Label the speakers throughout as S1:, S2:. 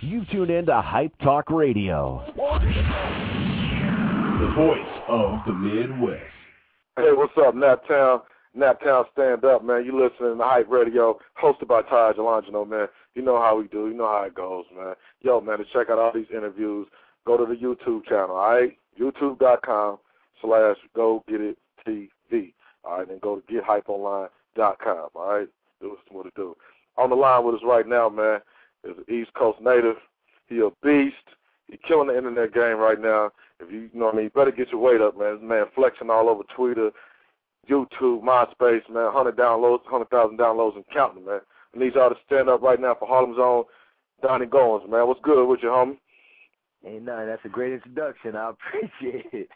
S1: You've tuned in to Hype Talk Radio, the voice of the Midwest.
S2: Hey, what's up, Naptown? Naptown, stand up, man. You listening to Hype Radio, hosted by TAJ, LONGINO, man. You know how we do. You know how it goes, man. Yo, man, to check out all these interviews, go to the YouTube channel, all right? YouTube.com/GoGetItTV. All right, then go to GetHypeOnline.com, all right? Do what it do. On the line with us right now, man, is an East Coast native. He a beast. He killing the internet game right now. If you know what I mean, you better get your weight up, man. This man flexing all over Twitter, YouTube, MySpace, man. 100,000 downloads and counting, man. I need y'all to stand up right now for Harlem's own Donny Goines, man. What's good with you, homie?
S3: Ain't nothing. That's a great introduction. I appreciate it.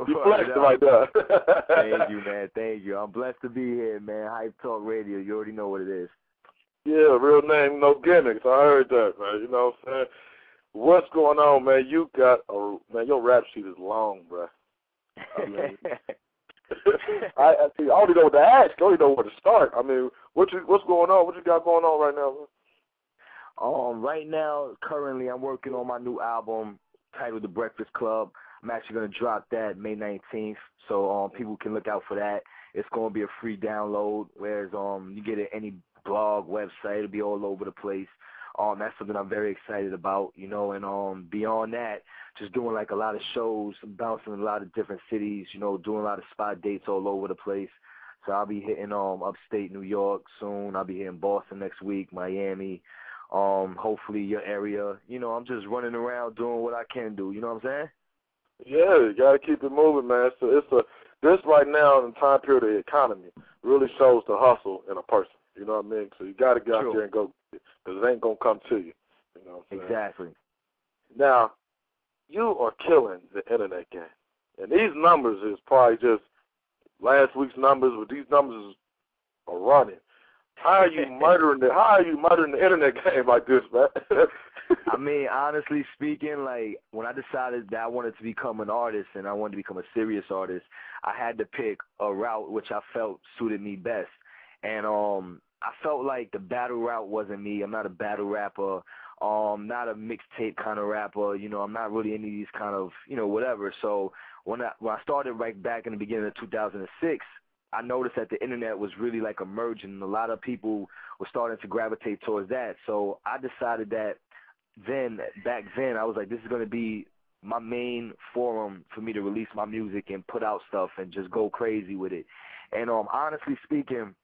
S2: You flexed right there.
S3: Thank you, man. Thank you. I'm blessed to be here, man. Hype Talk Radio. You already know what it is.
S2: Yeah, real name, no gimmicks. I heard that, man. You know what I'm saying? What's going on, man? You got man, your rap sheet is long, bro. I mean, I only know what to ask. I only know where to start. I mean, what's going on? What you got going on right now, man?
S3: Right now, currently, I'm working on my new album titled The Breakfast Club. I'm actually going to drop that May 19th, so people can look out for that. It's going to be a free download, whereas you get it any blog, website. It'll be all over the place. That's something I'm very excited about, you know, and beyond that, just doing like a lot of shows, bouncing in a lot of different cities, you know, doing a lot of spot dates all over the place. So I'll be hitting upstate New York soon. I'll be hitting Boston next week, Miami, hopefully your area. You know, I'm just running around doing what I can do, you know what I'm saying?
S2: Yeah, you got to keep it moving, man. So this right now in the time period of the economy really shows the hustle in a person. You know what I mean? So you got to get out there and go get it, because it ain't going to come to you. You know what I'm saying?
S3: Exactly.
S2: Now, you are killing the internet game. And these numbers is probably just last week's numbers, but these numbers are running. How are you murdering the internet game like this, man?
S3: I mean, honestly speaking, like when I decided that I wanted to become an artist and I wanted to become a serious artist, I had to pick a route which I felt suited me best. And I felt like the battle route wasn't me. I'm not a battle rapper. Not a mixtape kind of rapper. You know, I'm not really any of these kind of, you know, whatever. So when I started right back in the beginning of 2006, I noticed that the internet was really like emerging. A lot of people were starting to gravitate towards that. So I decided that back then, I was like, this is going to be my main forum for me to release my music and put out stuff and just go crazy with it. And honestly speaking,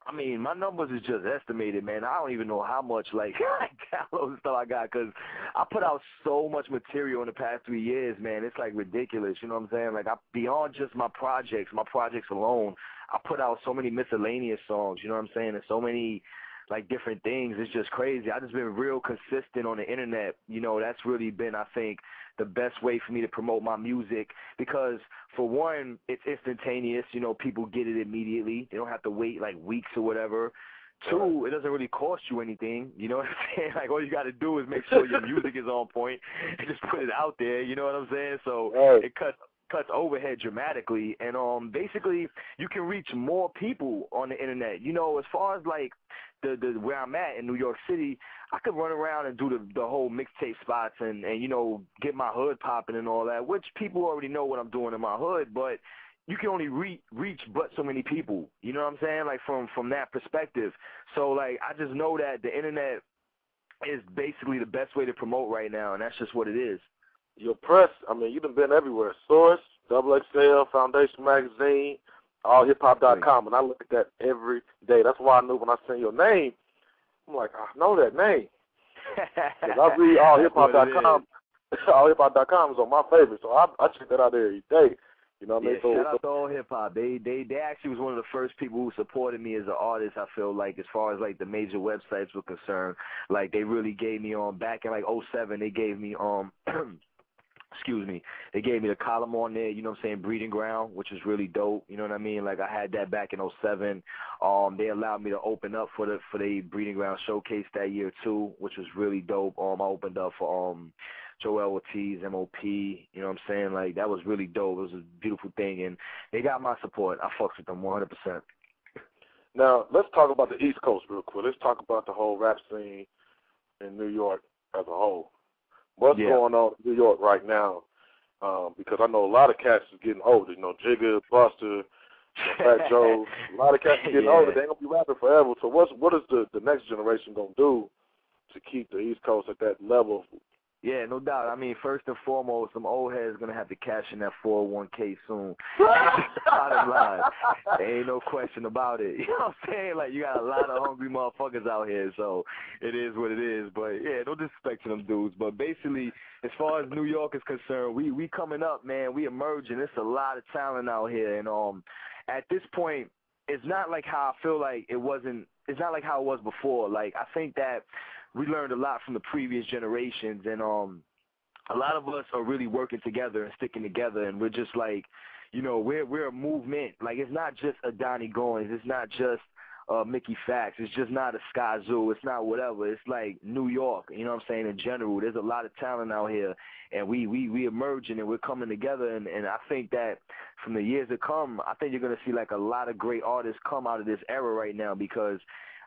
S3: I mean, my numbers is just estimated, man. I don't even know how much, like, downloads and stuff I got, because I put out so much material in the past 3 years, man. It's, like, ridiculous, you know what I'm saying? Like, beyond just my projects alone, I put out so many miscellaneous songs, you know what I'm saying, and so many, like, different things. It's just crazy. I just been real consistent on the internet. You know, that's really been, I think, the best way for me to promote my music, because for one, it's instantaneous. You know, people get it immediately. They don't have to wait like weeks or whatever. Two, it doesn't really cost you anything. You know what I'm saying? Like, all you got to do is make sure your music is on point and just put it out there. You know what I'm saying? So it cuts overhead dramatically, and basically you can reach more people on the internet. You know, as far as like the where I'm at in New York City, I could run around and do the whole mixtape spots and you know, get my hood popping and all that, which people already know what I'm doing in my hood, but you can only reach but so many people. You know what I'm saying? Like from that perspective. So like I just know that the internet is basically the best way to promote right now, and that's just what it is.
S2: Your press, I mean, you done been everywhere. Source, XXL, Foundation Magazine, allhiphop.com, and I look at that every day. That's why I knew when I seen your name, I'm like, I know that name. Because I read allhiphop.com. Allhiphop.com is on my favorite, so I check that out every day. You know what I mean?
S3: Shout out to All Hip Hop. They actually was one of the first people who supported me as an artist. I feel like, as far as like the major websites were concerned, like they really gave me back in like '07. They gave me excuse me, they gave me the column on there, you know what I'm saying, Breeding Ground, which is really dope, you know what I mean? Like, I had that back in '07. They allowed me to open up for the Breeding Ground showcase that year, too, which was really dope. I opened up for Joel Ortiz, MOP, you know what I'm saying? Like, that was really dope. It was a beautiful thing, and they got my support. I fucks with them 100%.
S2: Now, let's talk about the East Coast real quick. Let's talk about the whole rap scene in New York as a whole? What's going on in New York right now? Because I know a lot of cats is getting older. You know, Jigga, Buster, Fat Joe. A lot of cats are getting older. They ain't gonna be rapping forever. So what is the next generation gonna do to keep the East Coast at that level?
S3: Yeah, no doubt. I mean, first and foremost, some old heads going to have to cash in that 401k soon. Bottom line. There ain't no question about it. You know what I'm saying? Like, you got a lot of hungry motherfuckers out here, so it is what it is. But, yeah, no disrespect to them dudes. But basically, as far as New York is concerned, we coming up, man. We emerging. There's a lot of talent out here. And at this point, it's not like how I feel like it wasn't – it's not like how it was before. Like, I think that we learned a lot from the previous generations, and a lot of us are really working together and sticking together, and we're just like, you know, we're a movement. Like, it's not just a Donny Goines, it's not just Mickey Fax, it's just not a Sky Zoo, it's not whatever. It's like New York, you know what I'm saying, in general. There's a lot of talent out here, and we emerging, and we're coming together, and I think that from the years to come, I think you're going to see like a lot of great artists come out of this era right now, because,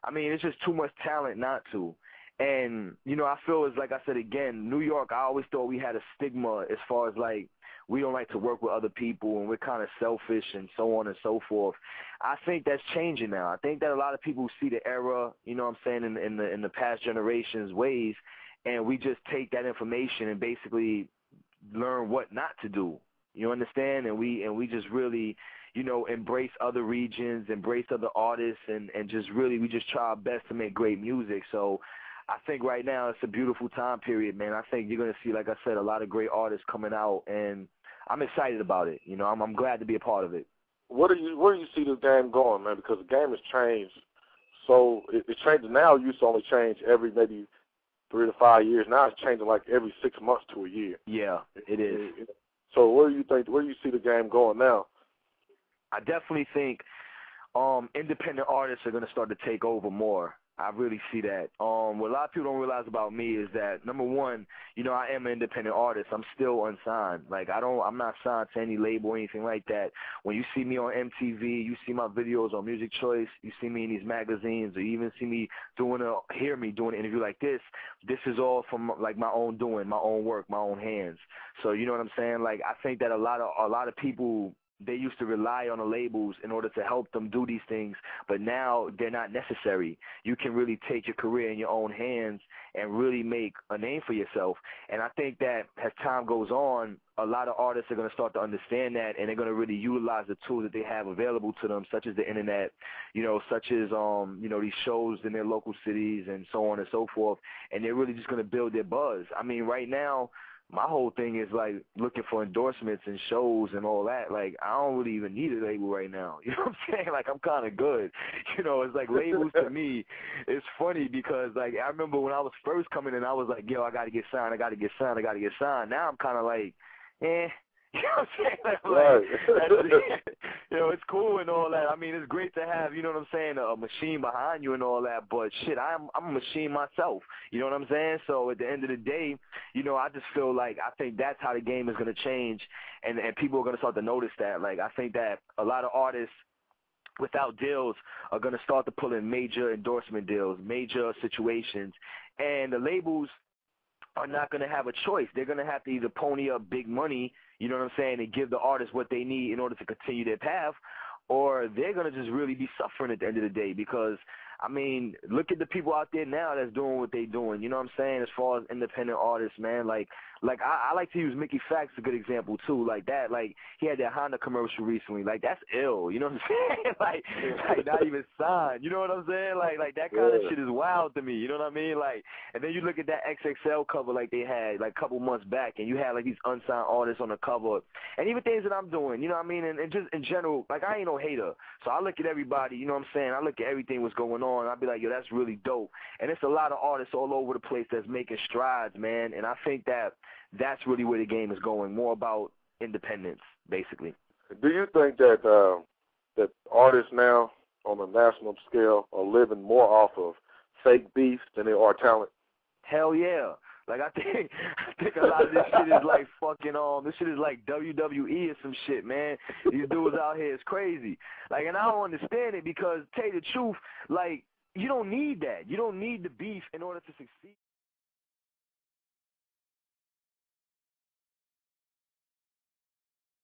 S3: I mean, it's just too much talent not to. And, you know, I feel it's like I said again, New York, I always thought we had a stigma as far as like we don't like to work with other people and we're kind of selfish and so on and so forth. I think that's changing now. I think that a lot of people see the era, you know what I'm saying, in the past generations' ways, and we just take that information and basically learn what not to do. You understand? And we just really, you know, embrace other regions, embrace other artists, and just really we just try our best to make great music. So I think right now it's a beautiful time period, man. I think you're going to see, like I said, a lot of great artists coming out, and I'm excited about it. You know, I'm glad to be a part of it.
S2: Where do you see this game going, man? Because the game has changed. So it changes now. It used to only change every maybe 3 to 5 years. Now it's changing like every 6 months to a year.
S3: Yeah, it is.
S2: So where do you see the game going now?
S3: I definitely think independent artists are going to start to take over more. I really see that. What a lot of people don't realize about me is that, number one, you know, I am an independent artist. I'm still unsigned. Like, I'm not signed to any label or anything like that. When you see me on MTV, you see my videos on Music Choice, you see me in these magazines, or you even see me hear me doing an interview like this is all from like my own doing, my own work, my own hands. So, you know what I'm saying? Like, I think that a lot of people, they used to rely on the labels in order to help them do these things, but now they're not necessary. You can really take your career in your own hands and really make a name for yourself. And I think that as time goes on, a lot of artists are going to start to understand that, and they're going to really utilize the tools that they have available to them, such as the internet, you know, such as, you know, these shows in their local cities and so on and so forth, and they're really just going to build their buzz. I mean, right now, my whole thing is, like, looking for endorsements and shows and all that. Like, I don't really even need a label right now. You know what I'm saying? Like, I'm kind of good. You know, it's like labels to me, it's funny because, like, I remember when I was first coming in, I was like, yo, I got to get signed. Now I'm kind of like, eh. You know what I'm saying? Like, you know, it's cool and all that. I mean, it's great to have, you know what I'm saying, a machine behind you and all that, but shit, I'm a machine myself. You know what I'm saying? So at the end of the day, you know, I just feel like I think that's how the game is going to change, and people are going to start to notice that. Like, I think that a lot of artists without deals are going to start to pull in major endorsement deals, major situations, and the labels are not going to have a choice. They're going to have to either pony up big money, you know what I'm saying, and give the artists what they need in order to continue their path, or they're going to just really be suffering at the end of the day because, I mean, look at the people out there now that's doing what they're doing, you know what I'm saying, as far as independent artists, man. Like I like to use Mickey Fax as a good example, too. Like that, like, he had that Honda commercial recently. Like, that's ill, you know what I'm saying? like not even signed, you know what I'm saying? Like that kind of shit is wild to me, you know what I mean? Like, and then you look at that XXL cover like they had, like, a couple months back, and you had, like, these unsigned artists on the cover, and even things that I'm doing, you know what I mean? And just in general, like, I ain't no hater. So I look at everybody, you know what I'm saying? I look at everything what's going on, and I'll be like, yo, that's really dope. And it's a lot of artists all over the place that's making strides, man, and I think that that's really where the game is going, more about independence, basically.
S2: Do you think that that artists now on a national scale are living more off of fake beef than they are talent?
S3: Hell yeah. Like, I think a lot of this shit is like fucking, this shit is like WWE or some shit, man. These dudes out here is crazy. Like, and I don't understand it because, tell you the truth, like, you don't need that. You don't need the beef in order to succeed.